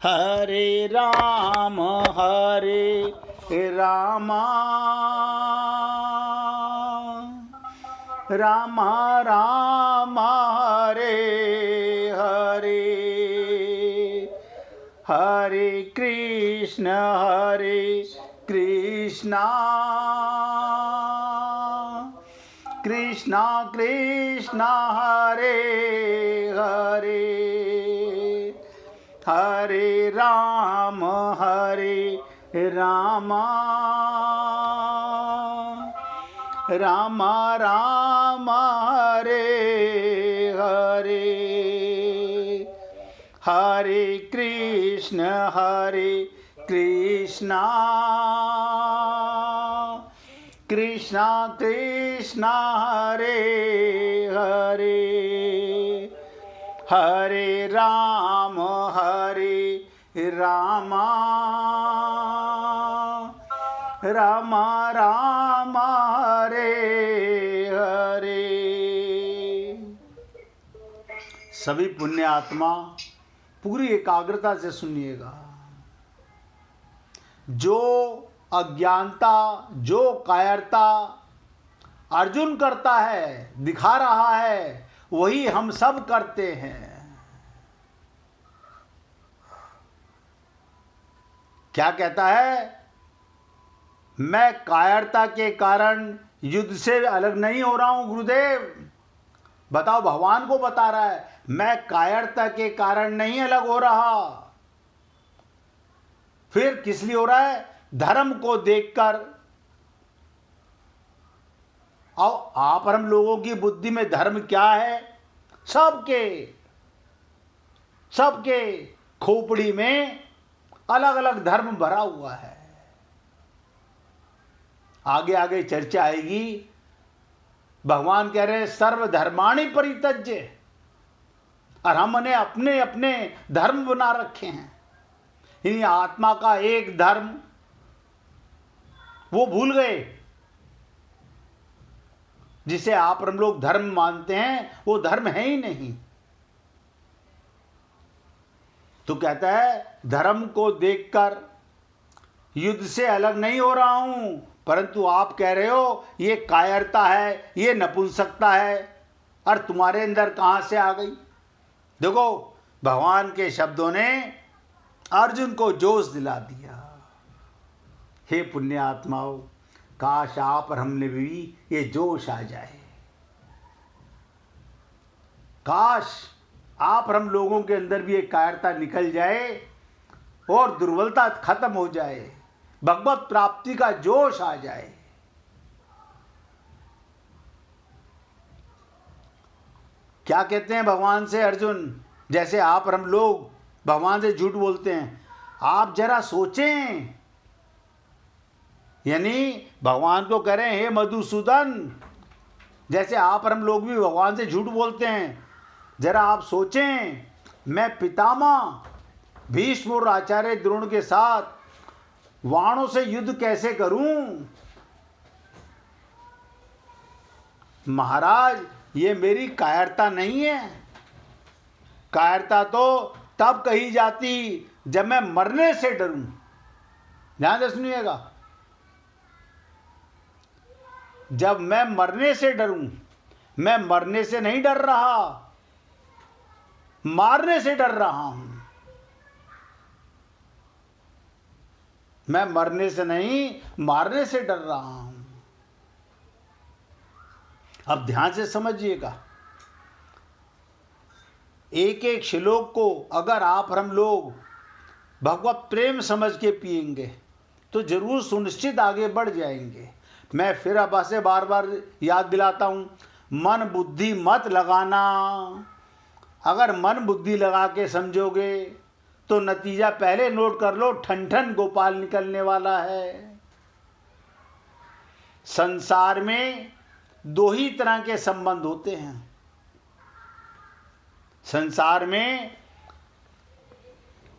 हरे राम राम राम हरे हरे, हरे कृष्ण कृष्ण कृष्ण हरे हरे, हरे राम राम राम हरे हरे, हरे कृष्ण कृष्ण कृष्ण हरे हरे, हरे राम राम राम हरे हरे। सभी पुण्य आत्मा पूरी एकाग्रता से सुनिएगा। जो अज्ञानता, जो कायरता अर्जुन करता है, दिखा रहा है, वही हम सब करते हैं। क्या कहता है? मैं कायरता के कारण युद्ध से अलग नहीं हो रहा हूं गुरुदेव। बताओ, भगवान को बता रहा है, मैं कायरता के कारण नहीं अलग हो रहा। फिर किस लिए हो रहा है? धर्म को देखकर। अब आप हम लोगों की बुद्धि में धर्म क्या है? सबके खोपड़ी में अलग अलग धर्म भरा हुआ है। आगे आगे चर्चा आएगी। भगवान कह रहे हैं सर्वधर्माणि परित्यज्य, और हमने अपने अपने धर्म बना रखे हैं। इन आत्मा का एक धर्म वो भूल गए। जिसे आप हम लोग धर्म मानते हैं वो धर्म है ही नहीं। तो कहता है धर्म को देखकर युद्ध से अलग नहीं हो रहा हूं, परंतु आप कह रहे हो ये कायरता है, ये नपुंसकता है, और तुम्हारे अंदर कहां से आ गई? देखो, भगवान के शब्दों ने अर्जुन को जोश दिला दिया। हे पुण्य आत्माओं, काश आप और हमने भी ये जोश आ जाए। काश आप और हम लोगों के अंदर भी ये कायरता निकल जाए और दुर्बलता खत्म हो जाए, भगवत प्राप्ति का जोश आ जाए। क्या कहते हैं भगवान से अर्जुन? जैसे आप और हम लोग भगवान से झूठ बोलते हैं, आप जरा सोचें। यानी भगवान को कह रहे हैं, हे मधुसूदन, जैसे आप और हम लोग भी भगवान से झूठ बोलते हैं, जरा आप सोचें, मैं पितामह भीष्म और आचार्य द्रोण के साथ वाणों से युद्ध कैसे करूं? महाराज, ये मेरी कायरता नहीं है। कायरता तो तब कही जाती जब मैं मरने से डरूं। ध्यान से सुनिएगा, जब मैं मरने से डरूं। मैं मरने से नहीं डर रहा, मारने से डर रहा हूं। मैं मरने से नहीं, मारने से डर रहा हूं। अब ध्यान से समझिएगा, एक एक श्लोक को अगर आप और हम लोग भगवत प्रेम समझ के पिएंगे तो जरूर सुनिश्चित आगे बढ़ जाएंगे। मैं फिर अब से बार बार याद दिलाता हूं, मन बुद्धि मत लगाना। अगर मन बुद्धि लगा के समझोगे तो नतीजा पहले नोट कर लो, ठन ठन गोपाल निकलने वाला है। संसार में दो ही तरह के संबंध होते हैं। संसार में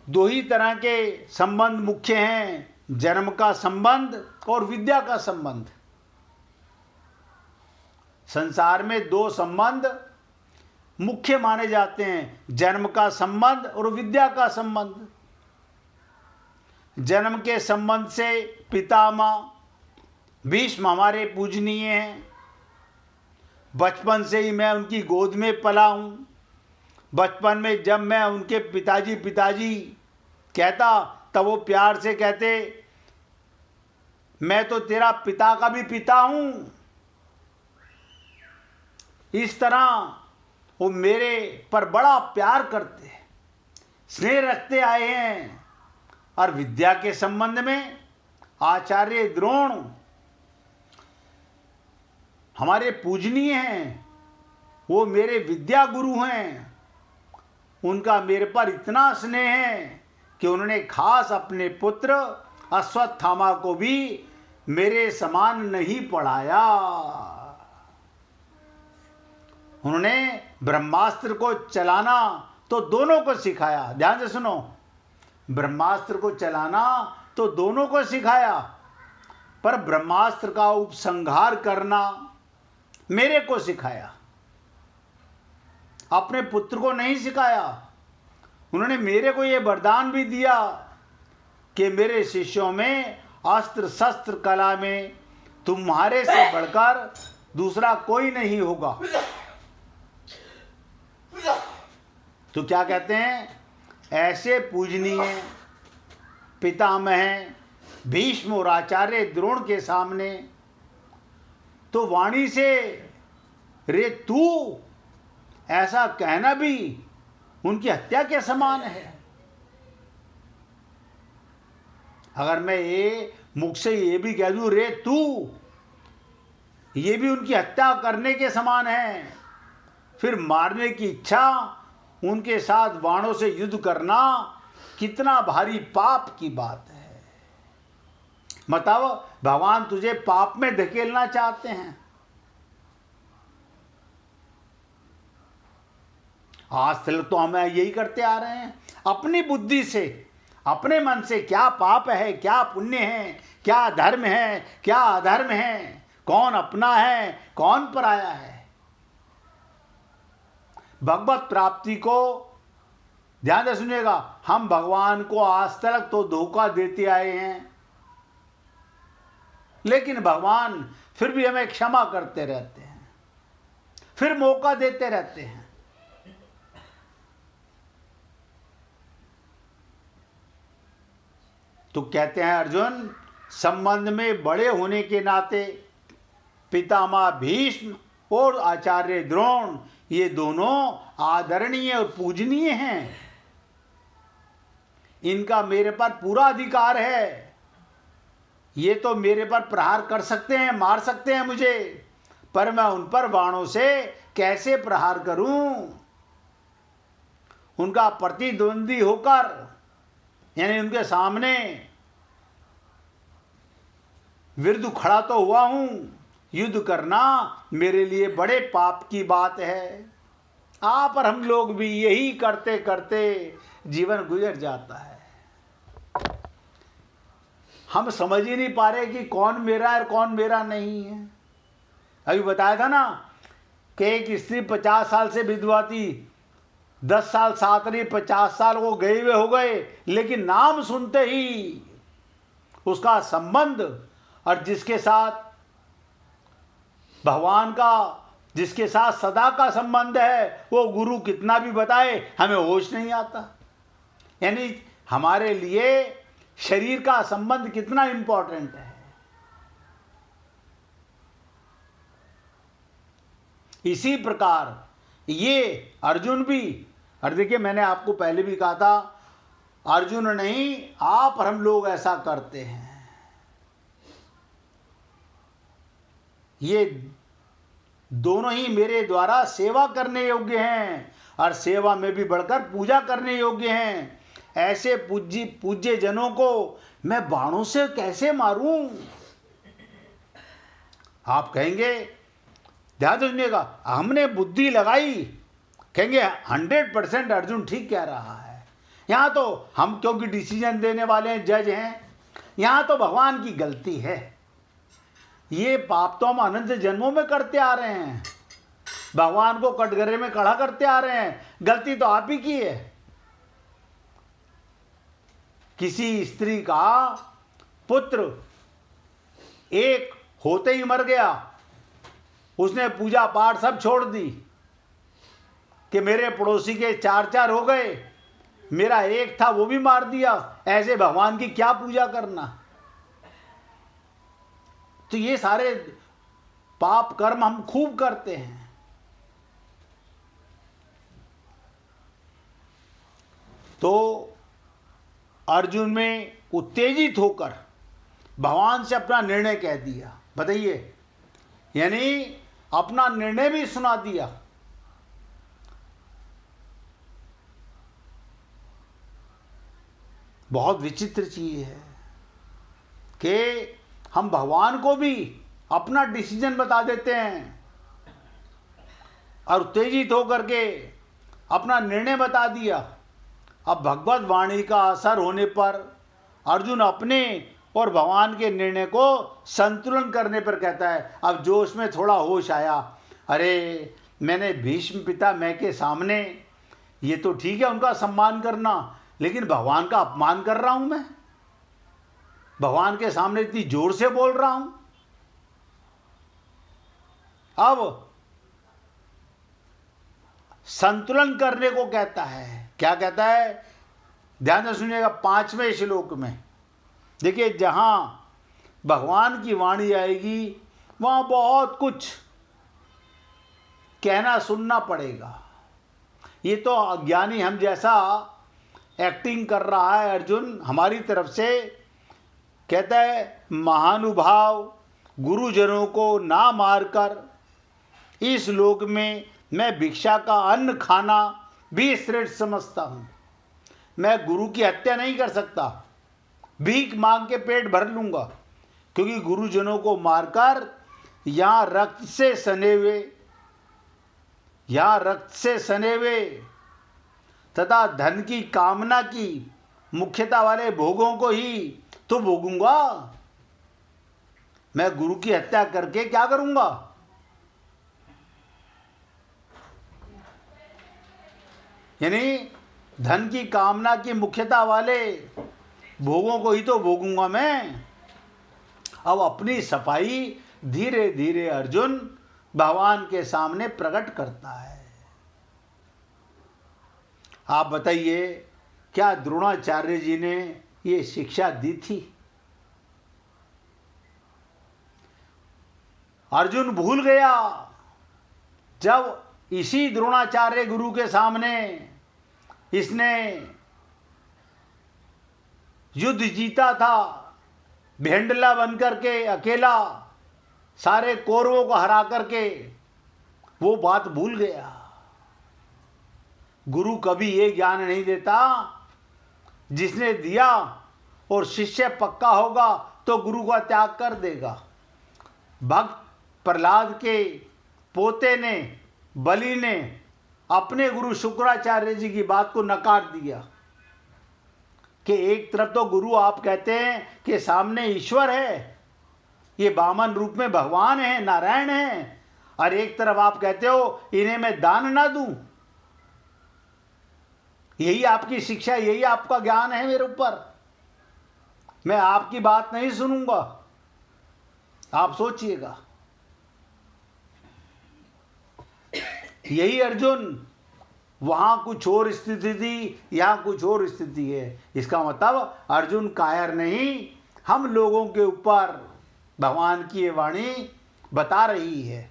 दो ही तरह के संबंध मुख्य हैं, जन्म का संबंध और विद्या का संबंध। संसार में दो संबंध मुख्य माने जाते हैं, जन्म का संबंध और विद्या का संबंध। जन्म के संबंध से पितामह भीष्म हमारे पूजनीय हैं। बचपन से ही मैं उनकी गोद में पला हूँ। बचपन में जब मैं उनके पिताजी पिताजी कहता तब वो प्यार से कहते, मैं तो तेरा पिता का भी पिता हूँ। इस तरह वो मेरे पर बड़ा प्यार करते, स्नेह रखते आए हैं। और विद्या के संबंध में आचार्य द्रोण हमारे पूजनीय हैं। वो मेरे विद्या गुरु हैं। उनका मेरे पर इतना स्नेह है कि उन्होंने खास अपने पुत्र अश्वत्थामा को भी मेरे समान नहीं पढ़ाया। उन्होंने ब्रह्मास्त्र को चलाना तो दोनों को सिखाया। ध्यान से सुनो, ब्रह्मास्त्र को चलाना तो दोनों को सिखाया, पर ब्रह्मास्त्र का उपसंहार करना मेरे को सिखाया, अपने पुत्र को नहीं सिखाया। उन्होंने मेरे को यह वरदान भी दिया कि मेरे शिष्यों में अस्त्र शस्त्र कला में तुम्हारे से बढ़कर दूसरा कोई नहीं होगा। तो क्या कहते हैं, ऐसे पूजनीय पितामह भीष्म और आचार्य द्रोण के सामने तो वाणी से रे तू ऐसा कहना भी उनकी हत्या के समान है। अगर मैं ये मुख से ये भी कह दूं रे तू, ये भी उनकी हत्या करने के समान है। फिर मारने की इच्छा, उनके साथ बाणों से युद्ध करना कितना भारी पाप की बात है। बताओ, भगवान तुझे पाप में धकेलना चाहते हैं। आज तक तो हम यही करते आ रहे हैं, अपनी बुद्धि से, अपने मन से क्या पाप है, क्या पुण्य है, क्या धर्म है, क्या अधर्म है, कौन अपना है, कौन पराया है। भगवत प्राप्ति को ध्यान से सुनिएगा, हम भगवान को आज तक तो धोखा देते आए हैं, लेकिन भगवान फिर भी हमें क्षमा करते रहते हैं, फिर मौका देते रहते हैं। तो कहते हैं अर्जुन, संबंध में बड़े होने के नाते पितामह भीष्म और आचार्य द्रोण ये दोनों आदरणीय और पूजनीय हैं। इनका मेरे पर पूरा अधिकार है। ये तो मेरे पर प्रहार कर सकते हैं, मार सकते हैं मुझे, पर मैं उन पर बाणों से कैसे प्रहार करूं? उनका प्रतिद्वंदी होकर, यानी उनके सामने विरुद्ध खड़ा तो हुआ हूं। युद्ध करना मेरे लिए बड़े पाप की बात है। आप और हम लोग भी यही करते करते जीवन गुजर जाता है। हम समझ ही नहीं पा रहे कि कौन मेरा है और कौन मेरा नहीं है। अभी बताया था ना कि एक स्त्री 50 साल से विधवा थी, 10 साल साथ रही, 50 साल वो गए हुए हो गए, लेकिन नाम सुनते ही उसका संबंध और जिसके साथ भगवान का, जिसके साथ सदा का संबंध है, वो गुरु कितना भी बताए हमें होश नहीं आता। यानी हमारे लिए शरीर का संबंध कितना इंपॉर्टेंट है। इसी प्रकार ये अर्जुन भी, और देखिए मैंने आपको पहले भी कहा था, अर्जुन नहीं आप और हम लोग ऐसा करते हैं। ये दोनों ही मेरे द्वारा सेवा करने योग्य हैं और सेवा में भी बढ़कर पूजा करने योग्य हैं। ऐसे पूज्य जनों को मैं बाणों से कैसे मारूं? आप कहेंगे, ध्यान सुनिएगा, हमने बुद्धि लगाई, कहेंगे 100% अर्जुन ठीक कह रहा है। यहां तो हम क्योंकि डिसीजन देने वाले हैं, जज हैं, यहां तो भगवान की गलती है। ये पाप तो हम अनंत जन्मों में करते आ रहे हैं, भगवान को कटघरे में खड़ा करते आ रहे हैं। गलती तो आप ही की है किसी स्त्री का पुत्र एक होते ही मर गया, उसने पूजा पाठ सब छोड़ दी कि मेरे पड़ोसी के 4 हो गए, मेरा एक था वो भी मार दिया, ऐसे भगवान की क्या पूजा करना। तो ये सारे पाप कर्म हम खूब करते हैं। तो अर्जुन में उत्तेजित होकर भगवान से अपना निर्णय कह दिया। बताइए, यानी अपना निर्णय भी सुना दिया। बहुत विचित्र चीज है कि हम भगवान को भी अपना डिसीजन बता देते हैं और उत्तेजित होकर के अपना निर्णय बता दिया। अब भगवत वाणी का असर होने पर अर्जुन अपने और भगवान के निर्णय को संतुलन करने पर कहता है, अब जोश में थोड़ा होश आया, अरे मैंने भीष्म पितामह के सामने, ये तो ठीक है उनका सम्मान करना, लेकिन भगवान का अपमान कर रहा हूं मैं, भगवान के सामने इतनी जोर से बोल रहा हूं। अब संतुलन करने को कहता है। क्या कहता है, ध्यान से सुनिएगा। 5वें श्लोक में देखिए, जहां भगवान की वाणी आएगी वहां बहुत कुछ कहना सुनना पड़ेगा। ये तो अज्ञानी हम जैसा एक्टिंग कर रहा है अर्जुन हमारी तरफ से। कहता है, महानुभाव गुरुजनों को ना मारकर इस लोक में मैं भिक्षा का अन्न खाना भी श्रेष्ठ समझता हूं। मैं गुरु की हत्या नहीं कर सकता, भीख मांग के पेट भर लूंगा, क्योंकि गुरुजनों को मारकर यहां रक्त से सने हुए तथा धन की कामना की मुख्यता वाले भोगों को ही तो भोगूंगा। मैं गुरु की हत्या करके क्या करूंगा? यानी धन की कामना की मुख्यता वाले भोगों को ही तो भोगूंगा मैं। अब अपनी सफाई धीरे धीरे अर्जुन भगवान के सामने प्रकट करता है। आप बताइए, क्या द्रोणाचार्य जी ने ये शिक्षा दी थी? अर्जुन भूल गया जब इसी द्रोणाचार्य गुरु के सामने इसने युद्ध जीता था, भेंडला बनकर के अकेला सारे कौरवों को हरा करके, वो बात भूल गया। गुरु कभी ये ज्ञान नहीं देता, जिसने दिया और शिष्य पक्का होगा तो गुरु का त्याग कर देगा। भक्त प्रहलाद के पोते ने, बलि ने अपने गुरु शुक्राचार्य जी की बात को नकार दिया कि एक तरफ तो गुरु आप कहते हैं कि सामने ईश्वर है, ये वामन रूप में भगवान है, नारायण है, और एक तरफ आप कहते हो इन्हें मैं दान ना दूं। यही आपकी शिक्षा, यही आपका ज्ञान है मेरे ऊपर, मैं आपकी बात नहीं सुनूंगा। आप सोचिएगा, यही अर्जुन, वहां कुछ और स्थिति थी, यहां कुछ और स्थिति है। इसका मतलब अर्जुन कायर नहीं, हम लोगों के ऊपर भगवान की ये वाणी बता रही है।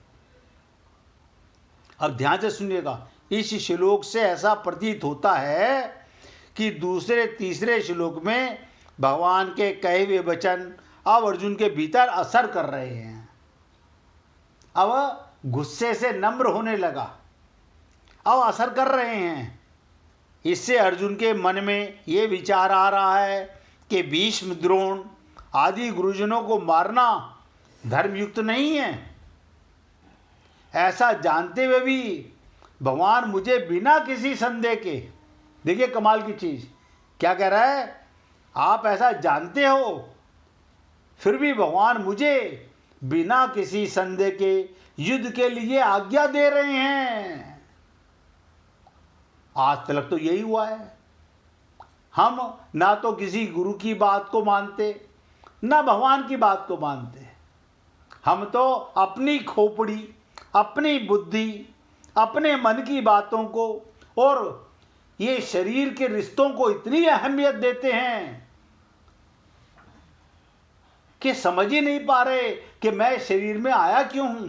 अब ध्यान से सुनिएगा, इस श्लोक से ऐसा प्रतीत होता है कि दूसरे तीसरे श्लोक में भगवान के कहे हुए वचन अब अर्जुन के भीतर असर कर रहे हैं। अब गुस्से से नम्र होने लगा, अब असर कर रहे हैं। इससे अर्जुन के मन में ये विचार आ रहा है कि भीष्म, द्रोण आदि गुरुजनों को मारना धर्मयुक्त नहीं है। ऐसा जानते हुए भी भगवान मुझे बिना किसी संदेह के, देखिए कमाल की चीज क्या कह रहा है, आप ऐसा जानते हो फिर भी भगवान मुझे बिना किसी संदेह के युद्ध के लिए आज्ञा दे रहे हैं। आज तक तो यही हुआ है, हम ना तो किसी गुरु की बात को मानते, ना भगवान की बात को मानते। हम तो अपनी खोपड़ी, अपनी बुद्धि, अपने मन की बातों को और ये शरीर के रिश्तों को इतनी अहमियत देते हैं कि समझ ही नहीं पा रहे कि मैं शरीर में आया क्यों हूं।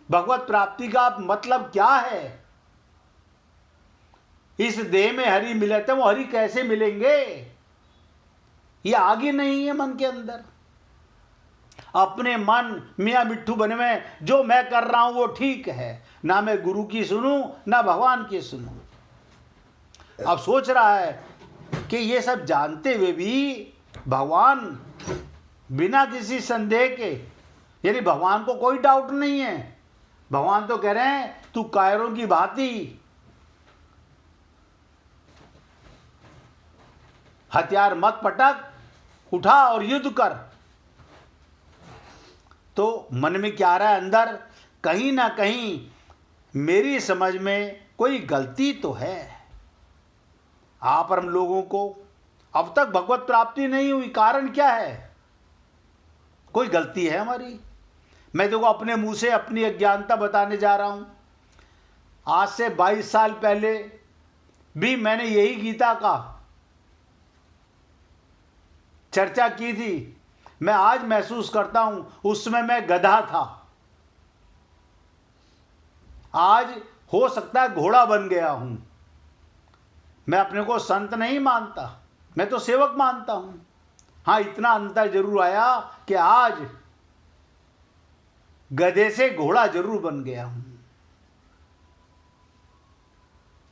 भगवत प्राप्ति का मतलब क्या है? इस देह में हरि मिलते, वो हरि कैसे मिलेंगे? ये आगे नहीं है मन के अंदर। अपने मन मियाँ मिट्ठू बने में जो मैं कर रहा हूं वो ठीक है, ना मैं गुरु की सुनूं ना भगवान की सुनूं। अब सोच रहा है कि ये सब जानते हुए भी भगवान बिना किसी संदेह के, यानी भगवान को कोई डाउट नहीं है। भगवान तो कह रहे हैं तू कायरों की भांति हथियार मत पटक, उठा और युद्ध कर। तो मन में क्या आ रहा है अंदर, कहीं ना कहीं मेरी समझ में कोई गलती तो है। आप हम लोगों को अब तक भगवत प्राप्ति नहीं हुई, कारण क्या है? कोई गलती है हमारी। मैं देखो अपने मुंह से अपनी अज्ञानता बताने जा रहा हूं। आज से 22 साल पहले भी मैंने यही गीता का चर्चा की थी। मैं आज महसूस करता हूं उस समय मैं गधा था, आज हो सकता है घोड़ा बन गया हूं। मैं अपने को संत नहीं मानता, मैं तो सेवक मानता हूं। हाँ, इतना अंतर जरूर आया कि आज गधे से घोड़ा जरूर बन गया हूं।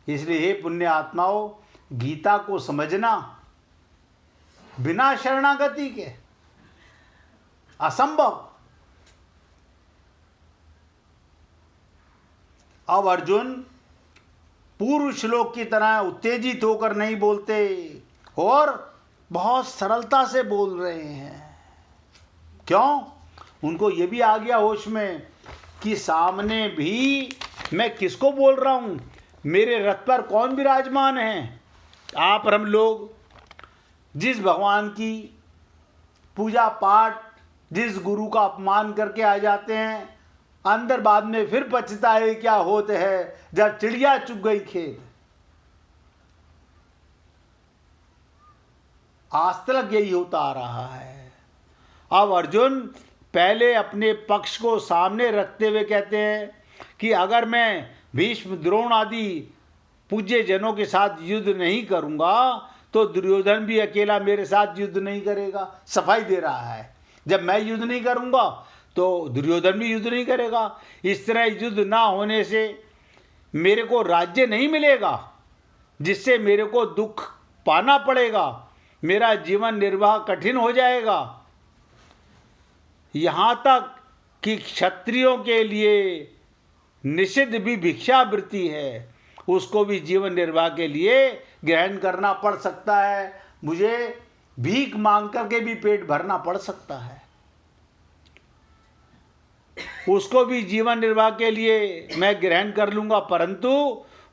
इसलिए हे पुण्य आत्माओं, गीता को समझना बिना शरणागति के असंभव। अब अर्जुन पूर्व श्लोक की तरह उत्तेजित होकर नहीं बोलते और बहुत सरलता से बोल रहे हैं। क्यों? उनको ये भी आ गया होश में कि सामने भी मैं किसको बोल रहा हूं, मेरे रथ पर कौन विराजमान है। आप और हम लोग जिस भगवान की पूजा पाठ, जिस गुरु का अपमान करके आ जाते हैं, अंदर बाद में फिर पछताए क्या होते हैं जब चिड़िया चुग गई खेत। आज तक यही होता आ रहा है। अब अर्जुन पहले अपने पक्ष को सामने रखते हुए कहते हैं कि अगर मैं भीष्म, द्रोण आदि पूज्य जनों के साथ युद्ध नहीं करूंगा तो दुर्योधन भी अकेला मेरे साथ युद्ध नहीं करेगा। सफाई दे रहा है, जब मैं युद्ध नहीं करूंगा तो दुर्योधन भी युद्ध नहीं करेगा। इस तरह युद्ध ना होने से मेरे को राज्य नहीं मिलेगा, जिससे मेरे को दुख पाना पड़ेगा, मेरा जीवन निर्वाह कठिन हो जाएगा। यहाँ तक कि क्षत्रियों के लिए निषिद्ध भी भिक्षावृत्ति है, उसको भी जीवन निर्वाह के लिए ग्रहण करना पड़ सकता है। मुझे भीख मांग करके भी पेट भरना पड़ सकता है, उसको भी जीवन निर्वाह के लिए मैं ग्रहण कर लूंगा। परंतु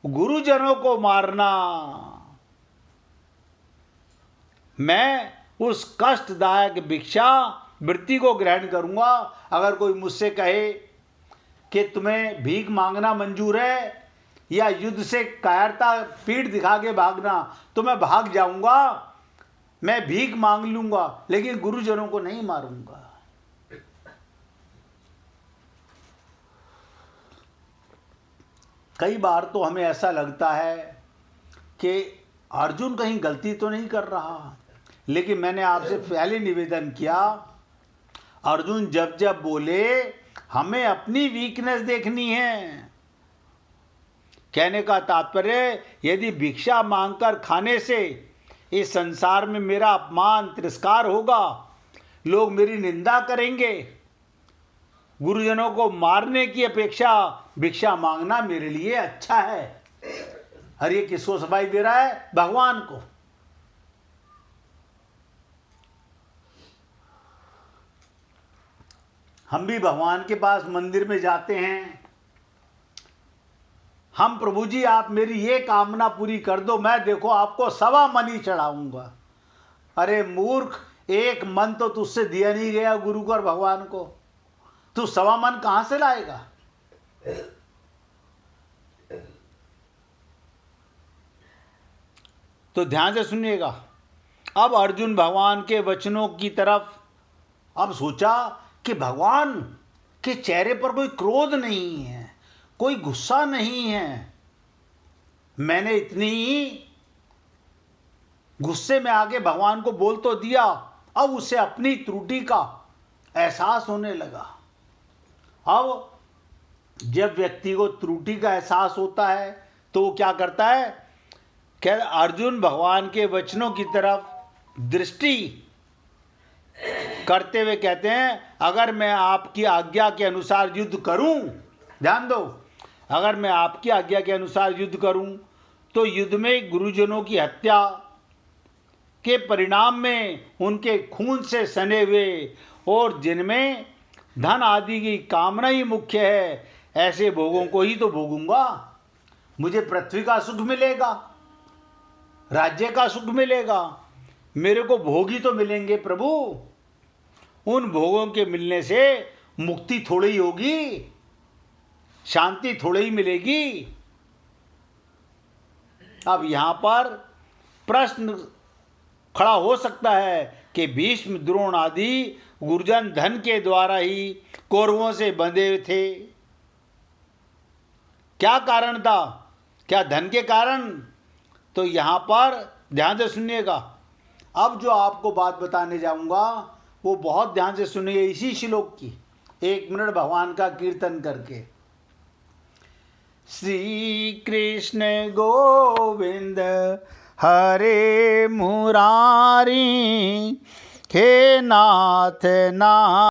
गुरुजनों को मारना, मैं उस कष्टदायक भिक्षा वृत्ति को ग्रहण करूंगा। अगर कोई मुझसे कहे कि तुम्हें भीख मांगना मंजूर है या युद्ध से कायरता पीठ दिखा के भागना, तो मैं भाग जाऊंगा, मैं भीख मांग लूंगा, लेकिन गुरुजनों को नहीं मारूंगा। कई बार तो हमें ऐसा लगता है कि अर्जुन कहीं गलती तो नहीं कर रहा, लेकिन मैंने आपसे पहले निवेदन किया, अर्जुन जब जब बोले हमें अपनी वीकनेस देखनी है। कहने का तात्पर्य, यदि भिक्षा मांगकर खाने से इस संसार में मेरा अपमान तिरस्कार होगा, लोग मेरी निंदा करेंगे, गुरुजनों को मारने की अपेक्षा भिक्षा मांगना मेरे लिए अच्छा है। और ये किसको सफाई दे रहा है? भगवान को। हम भी भगवान के पास मंदिर में जाते हैं, हम प्रभु जी आप मेरी ये कामना पूरी कर दो, मैं देखो आपको 1.25 मन ही चढ़ाऊंगा। अरे मूर्ख, 1 मन तो तुझसे दिया नहीं गया गुरु को और भगवान को, तू 1.25 मन कहां से लाएगा? तो ध्यान से सुनिएगा। अब अर्जुन भगवान के वचनों की तरफ अब सोचा कि भगवान के चेहरे पर कोई क्रोध नहीं है, कोई गुस्सा नहीं है। मैंने इतनी गुस्से में आके भगवान को बोल तो दिया, अब उसे अपनी त्रुटि का एहसास होने लगा। अब जब व्यक्ति को त्रुटि का एहसास होता है तो वो क्या करता है? क्या अर्जुन भगवान के वचनों की तरफ दृष्टि करते हुए कहते हैं, अगर मैं आपकी आज्ञा के अनुसार युद्ध करूं, ध्यान दो, अगर मैं आपकी आज्ञा के अनुसार युद्ध करूं तो युद्ध में गुरुजनों की हत्या के परिणाम में उनके खून से सने हुए और जिनमें धन आदि की कामना ही मुख्य है, ऐसे भोगों को ही तो भोगूंगा। मुझे पृथ्वी का सुख मिलेगा, राज्य का सुख मिलेगा, मेरे को भोग ही तो मिलेंगे प्रभु। उन भोगों के मिलने से मुक्ति थोड़ी ही होगी, शांति थोड़ी ही मिलेगी। अब यहां पर प्रश्न खड़ा हो सकता है कि भीष्म द्रोण आदि गुरुजन धन के द्वारा ही कौरवों से बंधे थे, क्या कारण था? क्या धन के कारण? तो यहां पर ध्यान से सुनिएगा। अब जो आपको बात बताने जाऊंगा वो बहुत ध्यान से सुनिए इसी श्लोक की, 1 मिनट भगवान का कीर्तन करके। श्री कृष्ण गोविंद हरे मुरारी, हे नाथ ना